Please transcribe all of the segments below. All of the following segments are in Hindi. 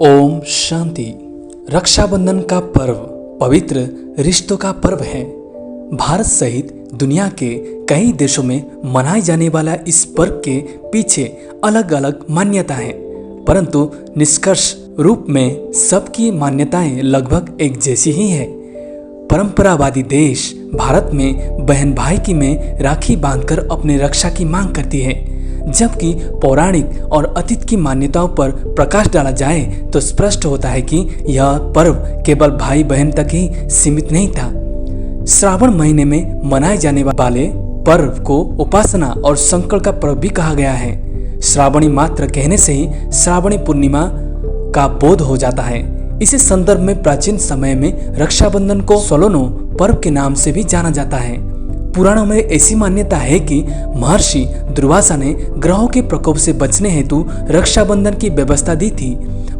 ओम शांति। रक्षाबंधन का पर्व पवित्र रिश्तों का पर्व है। भारत सहित दुनिया के कई देशों में मनाए जाने वाला इस पर्व के पीछे अलग अलग मान्यता है, परंतु निष्कर्ष रूप में सबकी मान्यताएं लगभग एक जैसी ही है। परंपरावादी देश भारत में बहन भाई की में राखी बांधकर अपने रक्षा की मांग करती है, जबकि पौराणिक और अतीत की मान्यताओं पर प्रकाश डाला जाए तो स्पष्ट होता है कि यह पर्व केवल भाई बहन तक ही सीमित नहीं था। श्रावण महीने में मनाए जाने वाले पर्व को उपासना और संकल्प का पर्व भी कहा गया है। श्रावणी मात्र कहने से ही श्रावणी पूर्णिमा का बोध हो जाता है। इसी संदर्भ में प्राचीन समय में रक्षाबंधन को सोलोनो पर्व के नाम से भी जाना जाता है। पुराणों में ऐसी मान्यता है कि महर्षि दुर्वासा ने ग्रहों के प्रकोप से बचने हेतु रक्षाबंधन की व्यवस्था दी थी।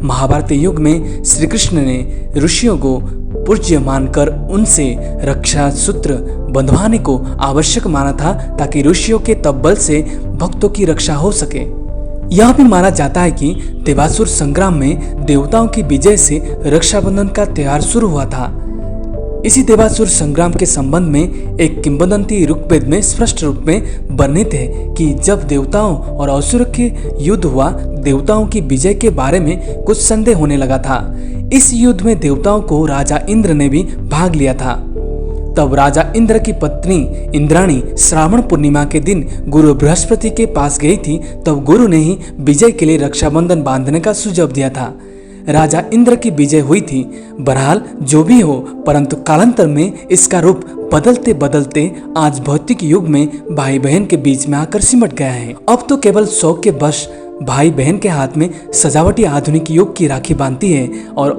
महाभारत युग में श्री कृष्ण ने ऋषियों को पूज्य मानकर उनसे रक्षा सूत्र बंधवाने को आवश्यक माना था, ताकि ऋषियों के तपबल से भक्तों की रक्षा हो सके। यह भी माना जाता है कि देवासुर संग्राम में देवताओं की विजय से रक्षाबंधन का त्योहार शुरू हुआ था। इसी देवासुर संग्राम के संबंध में एक किंवदंती ऋग्वेद में स्पष्ट रूप में वर्णित है कि जब देवताओं और असुर के युद्ध हुआ, देवताओं की विजय के बारे में कुछ संदेह होने लगा था। इस युद्ध में देवताओं को राजा इंद्र ने भी भाग लिया था। तब राजा इंद्र की पत्नी इंद्राणी श्रावण पूर्णिमा के दिन गुरु बृहस्पति के पास गई थी। तब गुरु ने ही विजय के लिए रक्षाबंधन बांधने का सुझाव दिया था। राजा इंद्र की विजय हुई थी। बहरहाल जो भी हो, परंतु कालांतर में इसका रूप बदलते बदलते आज भौतिक युग में भाई बहन के बीच में आकर सिमट गया है। अब तो केवल शौक के वश भाई बहन के हाथ में सजावटी आधुनिक युग की राखी बांधती है और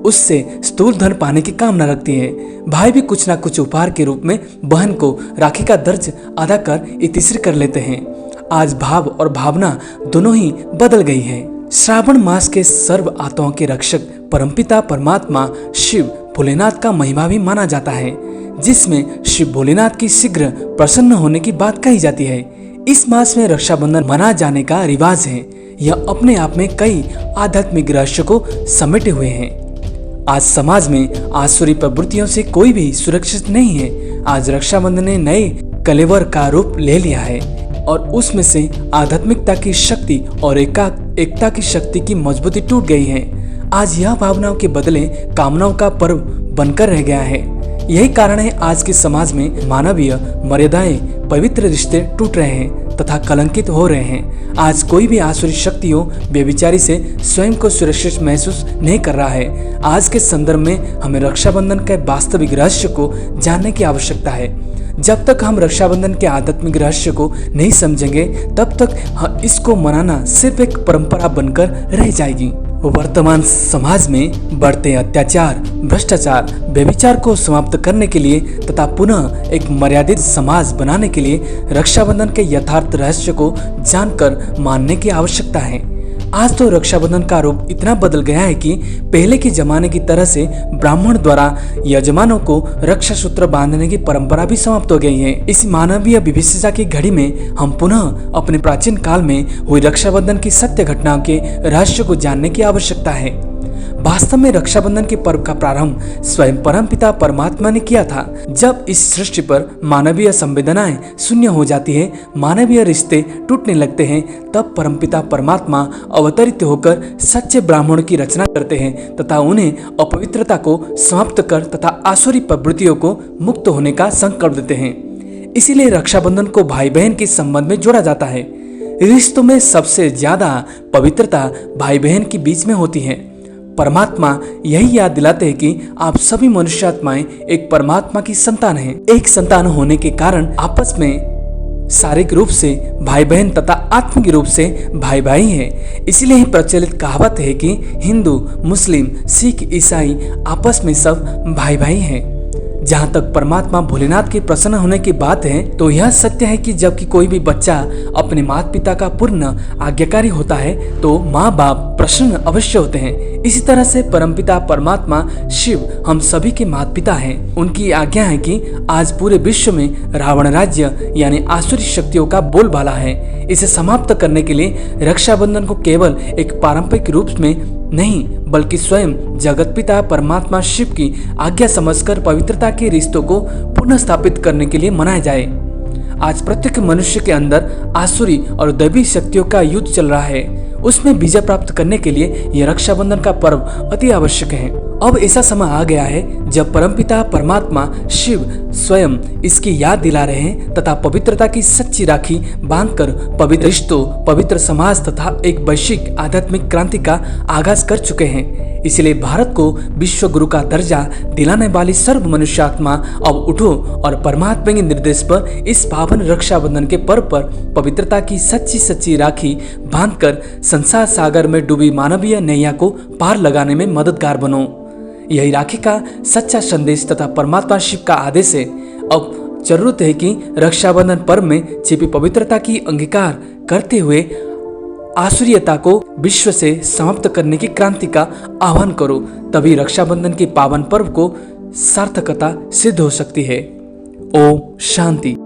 उससे स्थूल धन पाने की कामना रखती है। भाई भी कुछ न कुछ उपहार के रूप में बहन को राखी का दर्ज अदा कर इतिश्री कर लेते हैं। आज भाव और भावना दोनों ही बदल गई है। श्रावण मास के सर्व आत्माओं के रक्षक परमपिता परमात्मा शिव भोलेनाथ का महिमा भी माना जाता है, जिसमें शिव भोलेनाथ की शीघ्र प्रसन्न होने की बात कही जाती है। इस मास में रक्षाबंधन मना जाने का रिवाज है। यह अपने आप में कई आध्यात्मिक रहस्य को समेटे हुए हैं। आज समाज में आसुरी प्रवृत्तियों से कोई भी सुरक्षित नहीं है। आज रक्षाबंधन ने नए कलेवर का रूप ले लिया है और उसमें से आध्यात्मिकता की शक्ति और एकता की शक्ति की मजबूती टूट गई है। आज यह भावनाओं के बदले कामनाओं का पर्व बनकर रह गया है। यही कारण है आज के समाज में मानवीय मर्यादाएं, पवित्र रिश्ते टूट रहे हैं तथा कलंकित हो रहे हैं। आज कोई भी आसुरी शक्तियों बेविचारी से स्वयं को सुरक्षित महसूस नहीं कर रहा है। आज के संदर्भ में हमें रक्षाबंधन के वास्तविक रहस्य को जानने की आवश्यकता है। जब तक हम रक्षाबंधन के आध्यात्मिक रहस्य को नहीं समझेंगे, तब तक इसको मनाना सिर्फ एक परंपरा बनकर रह जाएगी। वर्तमान समाज में बढ़ते अत्याचार, भ्रष्टाचार, व्यभिचार को समाप्त करने के लिए तथा पुनः एक मर्यादित समाज बनाने के लिए रक्षाबंधन के यथार्थ रहस्य को जानकर मानने की आवश्यकता है। आज तो रक्षाबंधन का रूप इतना बदल गया है कि पहले के जमाने की तरह से ब्राह्मण द्वारा यजमानों को रक्षा सूत्र बांधने की परंपरा भी समाप्त हो गई है। इस मानवीय विभिन्नता की घड़ी में हम पुनः अपने प्राचीन काल में हुई रक्षाबंधन की सत्य घटनाओं के रहस्य को जानने की आवश्यकता है। वास्तव में रक्षाबंधन के पर्व का प्रारंभ स्वयं परमपिता परमात्मा ने किया था। जब इस सृष्टि पर मानवीय संवेदनाएं शून्य हो जाती है, मानवीय रिश्ते टूटने लगते हैं, तब परमपिता परमात्मा अवतरित होकर सच्चे ब्राह्मणों की रचना करते हैं तथा उन्हें अपवित्रता को समाप्त कर तथा आसुरी प्रवृत्तियों को मुक्त होने का संकल्प देते हैं। इसीलिए रक्षाबंधन को भाई बहन के संबंध में जोड़ा जाता है। रिश्तों में सबसे ज्यादा पवित्रता भाई बहन के बीच में होती है। परमात्मा यही याद दिलाते हैं कि आप सभी मनुष्य आत्माएं एक परमात्मा की संतान हैं। एक संतान होने के कारण आपस में शारीरिक रूप से भाई बहन तथा आत्मिक रूप से भाई भाई हैं। इसीलिए ही प्रचलित कहावत है कि हिंदू, मुस्लिम, सिख, ईसाई आपस में सब भाई भाई हैं। जहाँ तक परमात्मा भोलेनाथ के प्रसन्न होने की बात है, तो यह सत्य है कि जबकि कोई भी बच्चा अपने माता पिता का पूर्ण आज्ञाकारी होता है, तो माँ बाप प्रसन्न अवश्य होते हैं। इसी तरह से परमपिता परमात्मा शिव हम सभी के माता पिता हैं। उनकी आज्ञा है कि आज पूरे विश्व में रावण राज्य यानी आसुरी शक्तियों का बोलबाला है। इसे समाप्त करने के लिए रक्षाबंधन को केवल एक पारंपरिक रूप में नहीं, बल्कि स्वयं जगत पिता परमात्मा शिव की आज्ञा समझकर पवित्रता के रिश्तों को पुनः स्थापित करने के लिए मनाया जाए। आज प्रत्येक मनुष्य के अंदर आसुरी और दैवी शक्तियों का युद्ध चल रहा है। उसमें विजय प्राप्त करने के लिए यह रक्षाबंधन का पर्व अति आवश्यक है। अब ऐसा समय आ गया है जब परमपिता परमात्मा शिव स्वयं इसकी याद दिला रहे हैं तथा पवित्रता की सच्ची राखी बांधकर पवित्र रिश्तों, पवित्र समाज तथा एक वैश्विक आध्यात्मिक क्रांति का आगाज कर चुके हैं। इसलिए भारत को विश्व गुरु का दर्जा दिलाने वाली सर्व मनुष्य आत्मा अब उठो और परमात्मा के निर्देश पर इस पावन रक्षाबंधन के पर्व पर पवित्रता की सच्ची राखी बांधकर संसार सागर में डूबी मानवीय नैया को पार लगाने में मददगार बनो। यही राखी का सच्चा संदेश तथा परमात्मा शिव का आदेश है। अब जरूरत है कि रक्षाबंधन पर्व में छिपी पवित्रता की अंगीकार करते हुए आसुरियता को विश्व से समाप्त करने की क्रांति का आह्वान करो। तभी रक्षाबंधन के पावन पर्व को सार्थकता सिद्ध हो सकती है। ओम शांति।